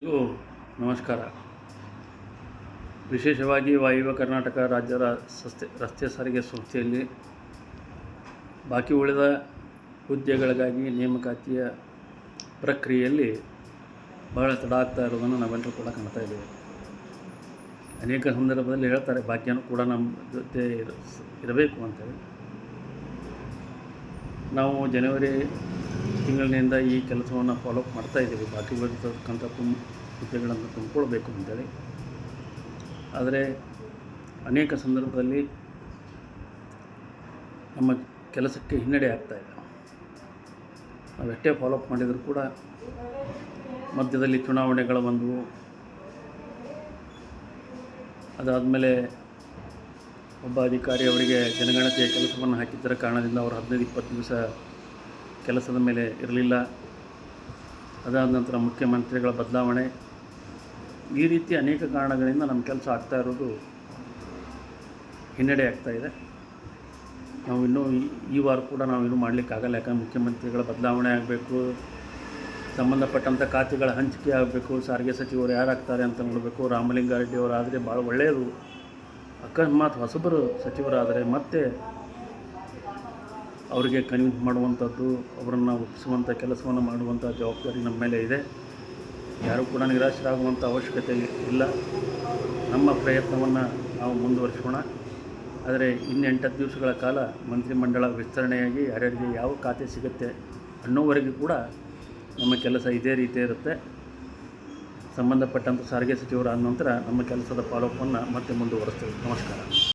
ಎಲ್ಲರಿಗೂ ನಮಸ್ಕಾರ. ವಿಶೇಷವಾಗಿ ವಾಯುವ್ಯ ಕರ್ನಾಟಕ ರಾಜ್ಯ ರಸ್ತೆ ಸಾರಿಗೆ ಸಂಸ್ಥೆಯಲ್ಲಿ ಬಾಕಿ ಉಳಿದ ಹುದ್ದೆಗಳಿಗಾಗಿ ನೇಮಕಾತಿಯ ಪ್ರಕ್ರಿಯೆಯಲ್ಲಿ ಬಹಳ ತಡ ಆಗ್ತಾ ಇರೋದನ್ನು ನಾವೆಲ್ಲರೂ ಕೂಡ ಕಾಣ್ತಾ ಇದ್ದೇವೆ. ಅನೇಕ ಸಂದರ್ಭದಲ್ಲಿ ಹೇಳ್ತಾರೆ ಬಾಕಿಯನ್ನು ಕೂಡ ನಮ್ಮ ಜೊತೆ ಇರಬೇಕು ಅಂತೇಳಿ. ನಾವು ಜನವರಿ ತಿಂಗಳಿನಿಂದ ಈ ಕೆಲಸವನ್ನು ಫಾಲೋಅಪ್ ಮಾಡ್ತಾ ಇದ್ದೀವಿ. ಬಾಕಿ ಉಳಿದಿರ್ತಕ್ಕಂಥ ಹುದ್ದೆಗಳನ್ನು ತುಂಬಿಕೊಳ್ಬೇಕು ಅಂತೇಳಿ. ಆದರೆ ಅನೇಕ ಸಂದರ್ಭದಲ್ಲಿ ನಮ್ಮ ಕೆಲಸಕ್ಕೆ ಹಿನ್ನಡೆ ಆಗ್ತಾಯಿದೆ. ನಾವು ಎಷ್ಟೇ ಫಾಲೋಅಪ್ ಮಾಡಿದರೂ ಕೂಡ ಮಧ್ಯದಲ್ಲಿ ಚುನಾವಣೆಗಳು ಬಂದವು. ಅದಾದಮೇಲೆ ಒಬ್ಬ ಅಧಿಕಾರಿ ಅವರಿಗೆ ಜನಗಣತಿಯ ಕೆಲಸವನ್ನು ಹಾಕಿದ್ದರ ಕಾರಣದಿಂದ ಅವರು 15-20 ದಿವಸ ಕೆಲಸದ ಮೇಲೆ ಇರಲಿಲ್ಲ. ಅದಾದ ನಂತರ ಮುಖ್ಯಮಂತ್ರಿಗಳ ಬದಲಾವಣೆ, ಈ ರೀತಿ ಅನೇಕ ಕಾರಣಗಳಿಂದ ನಮ್ಮ ಕೆಲಸ ಆಗ್ತಾ ಇರೋದು ಹಿನ್ನಡೆ ಆಗ್ತಾಯಿದೆ. ನಾವು ಇನ್ನೂ ಈ ವಾರ ಕೂಡ ನಾವು ಇನ್ನೂ ಮಾಡಲಿಕ್ಕಾಗಲ್ಲ. ಯಾಕಂದರೆ ಮುಖ್ಯಮಂತ್ರಿಗಳ ಬದಲಾವಣೆ ಆಗಬೇಕು, ಸಂಬಂಧಪಟ್ಟಂಥ ಖಾತೆಗಳ ಹಂಚಿಕೆ ಆಗಬೇಕು, ಸಾರಿಗೆ ಸಚಿವರು ಯಾರಾಗ್ತಾರೆ ಅಂತ ನೋಡಬೇಕು. ರಾಮಲಿಂಗಾರೆಡ್ಡಿ ಅವರು ಆದರೆ ಭಾಳ ಒಳ್ಳೆಯದು. ಅಕಸ್ಮಾತ್ ಹೊಸಬರು ಸಚಿವರಾದರೆ ಮತ್ತೆ ಅವರಿಗೆ ಕನ್ವಿನ್ಸ್ ಮಾಡುವಂಥದ್ದು, ಅವರನ್ನು ಒಪ್ಪಿಸುವಂಥ ಕೆಲಸವನ್ನು ಮಾಡುವಂಥ ಜವಾಬ್ದಾರಿ ನಮ್ಮ ಮೇಲೆ ಇದೆ. ಯಾರೂ ಕೂಡ ನಿರಾಶರಾಗುವಂಥ ಅವಶ್ಯಕತೆ ಇಲ್ಲ. ನಮ್ಮ ಪ್ರಯತ್ನವನ್ನು ನಾವು ಮುಂದುವರಿಸೋಣ. ಆದರೆ ಇನ್ನು 8 ದಿವಸಗಳ ಕಾಲ ಮಂತ್ರಿಮಂಡಲ ವಿಸ್ತರಣೆಯಾಗಿ ಯಾರ್ಯಾರಿಗೆ ಯಾವ ಖಾತೆ ಸಿಗುತ್ತೆ ಅನ್ನೋವರೆಗೂ ಕೂಡ ನಮ್ಮ ಕೆಲಸ ಇದೇ ರೀತಿ ಇರುತ್ತೆ. ಸಂಬಂಧಪಟ್ಟಂಥ ಸಾರಿಗೆ ಸಚಿವರಾದ ನಂತರ ನಮ್ಮ ಕೆಲಸದ ಫಾಲೋಅಪ್ಪನ್ನು ಮತ್ತೆ ಮುಂದುವರಿಸ್ತೇವೆ. ನಮಸ್ಕಾರ.